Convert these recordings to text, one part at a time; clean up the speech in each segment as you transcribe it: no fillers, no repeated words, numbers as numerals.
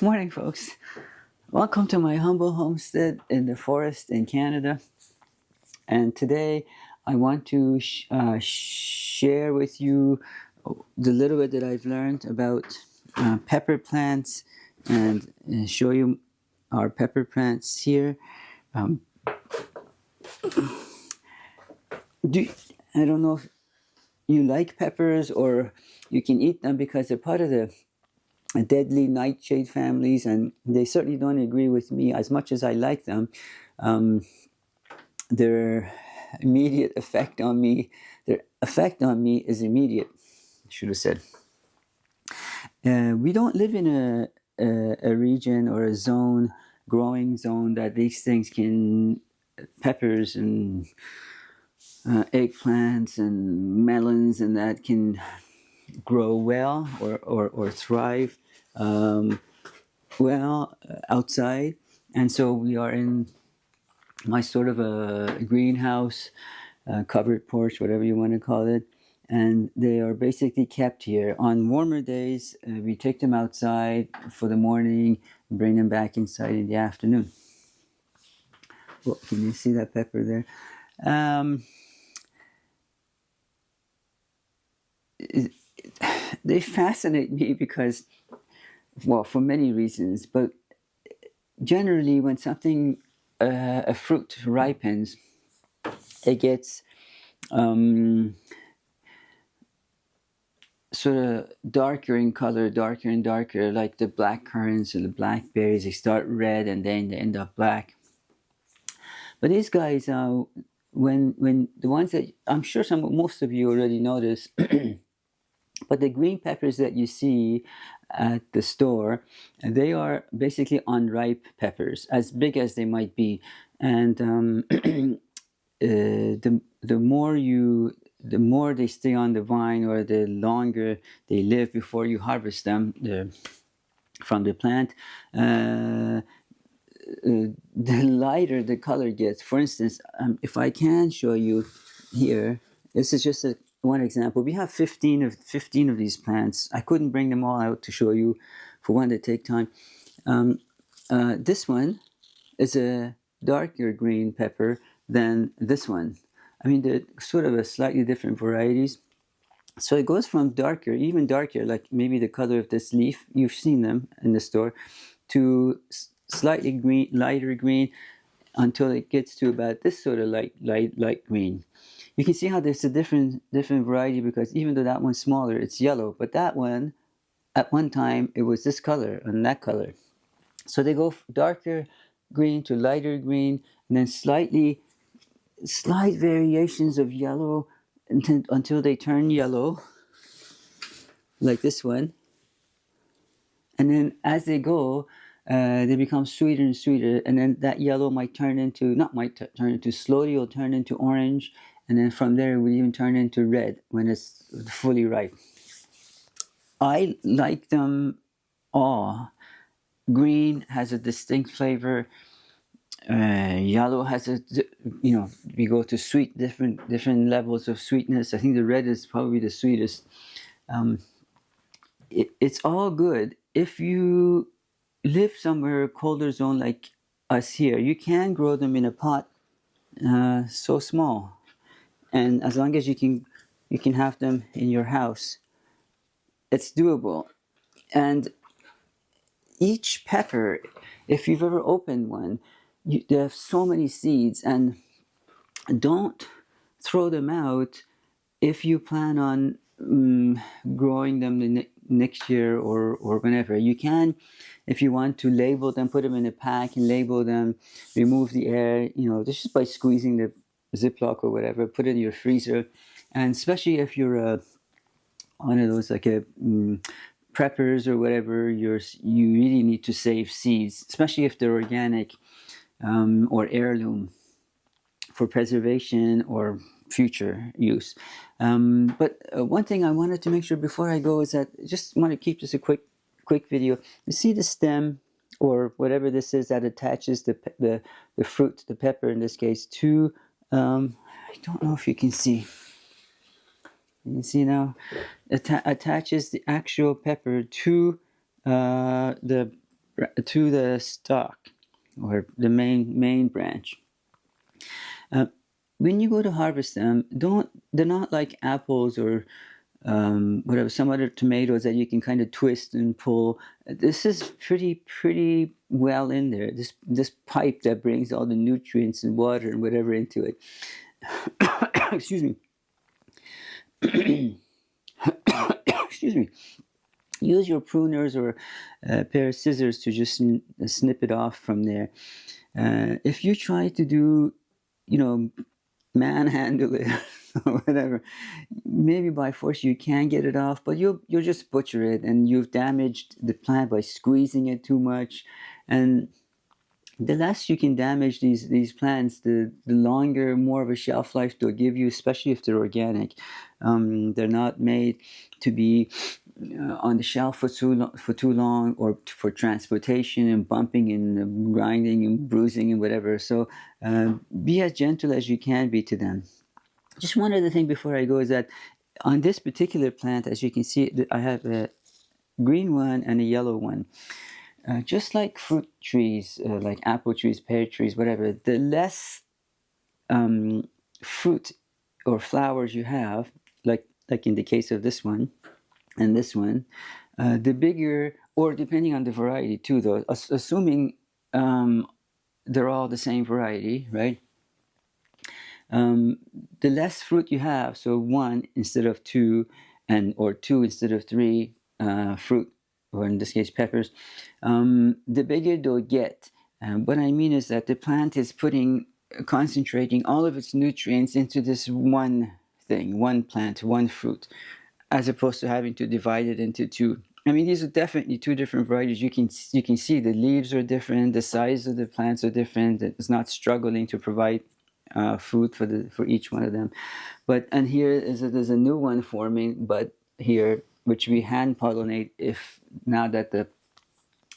Morning, folks. Welcome to my humble homestead in the forest in Canada. And today I want to share with you the little bit that I've learned about pepper plants and show you our pepper plants here. I don't know if you like peppers or you can eat them because they're part of the deadly nightshade families, and they certainly don't agree with me as much as I like them. Their immediate effect on me, is immediate, I should have said. We don't live in a region or a zone, growing zone, that these things can, peppers and eggplants and melons and that can grow well or thrive well outside. And so we are in my sort of a greenhouse, covered porch, whatever you want to call it, and they are basically kept here. On warmer days, we take them outside for the morning and bring them back inside in the afternoon. Well, can you see that pepper there? They fascinate me because, well, for many reasons, but generally when something, a fruit ripens, it gets sort of darker in color, darker and darker, like the black currants and the blackberries. They start red and then they end up black. But these guys, when the ones that I'm sure most of you already know this, but the green peppers that you see at the store, they are basically unripe peppers, as big as they might be, and the more they stay on the vine, or the longer they live before you harvest them from the plant, the lighter the color gets. For instance, if I can show you here, this is just one example. We have 15 of these plants. I couldn't bring them all out to show you, for one, to take time. This one is a darker green pepper than this one. I mean, they're sort of a slightly different varieties. So it goes from darker, even darker, like maybe the color of this leaf, you've seen them in the store, to slightly green, lighter green, until it gets to about this sort of light green. You can see how there's a different variety, because even though that one's smaller, it's yellow, but that one, at one time, it was this color and that color. So they go darker green to lighter green, and then slight variations of yellow until they turn yellow, like this one. And then as they go, they become sweeter and sweeter, and then that yellow might turn into, slowly it'll turn into orange, and then from there it will even turn into red when it's fully ripe. I like them all. Green has a distinct flavor. Yellow has we go to sweet, different levels of sweetness. I think the red is probably the sweetest. It's all good. If you live somewhere colder zone like us here, you can grow them in a pot so small, and as long as you can have them in your house, it's doable. And each pepper, if you've ever opened one, they have so many seeds, and don't throw them out if you plan on growing them the next year or whenever. You can, if you want to, label them, put them in a pack and label them, remove the air, just by squeezing the Ziploc or whatever, put it in your freezer. And especially if you're one of those like preppers or whatever, you really need to save seeds, especially if they're organic or heirloom, for preservation or future use. But one thing I wanted to make sure before I go is that I just want to keep this a quick video. You see the stem, or whatever this is, that attaches the fruit, the pepper in this case, to I don't know if you can see. You can see now, attaches the actual pepper to the to the stalk or the main branch. Uh, when you go to harvest them, they're not like apples or whatever, some other tomatoes that you can kind of twist and pull. This is pretty well in there. This pipe that brings all the nutrients and water and whatever into it. Excuse me. Excuse me. Use your pruners or a pair of scissors to just snip it off from there. If you try to do, manhandle it or whatever, maybe by force you can get it off, but you'll just butcher it, and you've damaged the plant by squeezing it too much. And the less you can damage these plants, the longer, more of a shelf life they'll give you, especially if they're organic. They're not made to be on the shelf for too long, or for transportation and bumping and grinding and bruising and whatever. So be as gentle as you can be to them. Just one other thing before I go is that on this particular plant, as you can see, I have a green one and a yellow one. Just like fruit trees, like apple trees, pear trees, whatever, the less fruit or flowers you have, like in the case of this one and this one, the bigger, or depending on the variety too, though, assuming they're all the same variety, right? The less fruit you have, so 1 instead of 2, or 2 instead of 3 fruit, or in this case peppers, the bigger they'll get. What I mean is that the plant is concentrating all of its nutrients into this one thing, one plant, one fruit, as opposed to having to divide it into 2. I mean, these are definitely 2 different varieties. You can see the leaves are different, the size of the plants are different. It's not struggling to provide food for each one of them. And here there's a new one forming, but here, which we hand pollinate if now that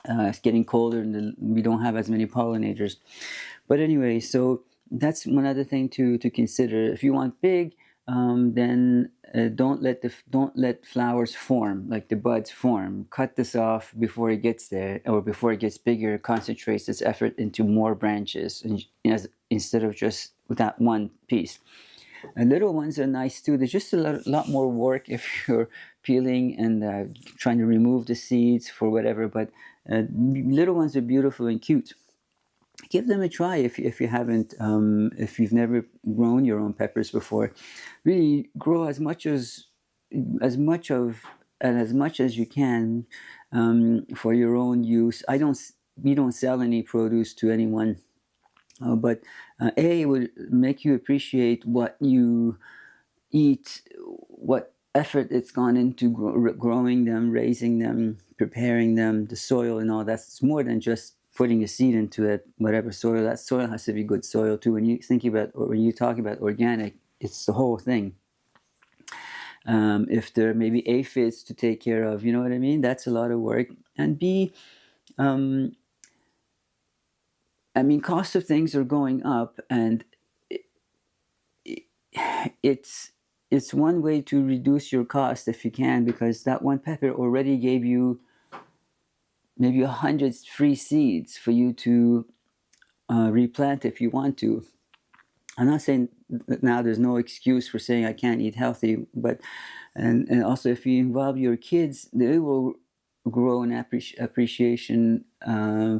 it's getting colder and we don't have as many pollinators. But anyway, so that's one other thing to consider. If you want big, then don't let flowers form, like the buds form. Cut this off before it gets there, or before it gets bigger. Concentrates its effort into more branches, instead of just that one piece. And little ones are nice too. There's just a lot more work if you're peeling and trying to remove the seeds for whatever. But little ones are beautiful and cute. Give them a try if you haven't, if you've never grown your own peppers before. Really grow as much as you can for your own use. We don't sell any produce to anyone, but it would make you appreciate what you eat, what effort it's gone into growing them, raising them, preparing them, the soil and all. That's more than just putting a seed into it, whatever soil. That soil has to be good soil too. When you talk about organic, it's the whole thing. If there may be aphids to take care of, you know what I mean? That's a lot of work. And cost of things are going up, and it's one way to reduce your cost if you can, because that one pepper already gave you maybe 100 free seeds for you to replant if you want to. I'm not saying that now there's no excuse for saying I can't eat healthy, but and also if you involve your kids, they will grow an appreciation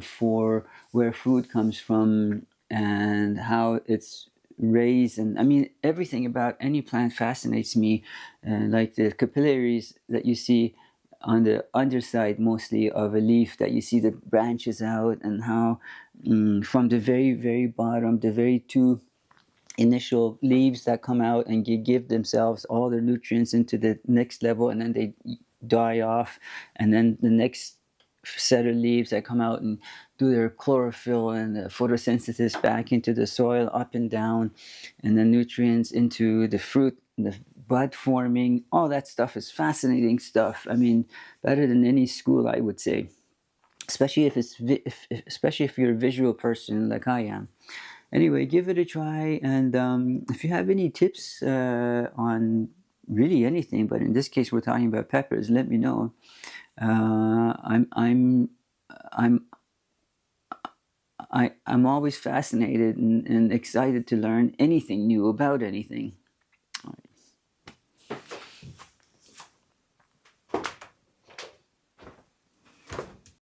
for where food comes from and how it's raised. And I mean, everything about any plant fascinates me, like the capillaries that you see on the underside mostly of a leaf, that you see the branches out, and how from the very, very bottom, the very two initial leaves that come out and give themselves all their nutrients into the next level, and then they die off, and then the next set of leaves that come out and do their chlorophyll and the photosynthesis back into the soil, up and down, and then nutrients into the fruit, the bud forming. All that stuff is fascinating stuff. I mean, better than any school, I would say, especially if you're a visual person like I am. Anyway, give it a try, and if you have any tips on really anything, but in this case we're talking about peppers, let me know. I'm I'm I'm always fascinated and excited to learn anything new about anything.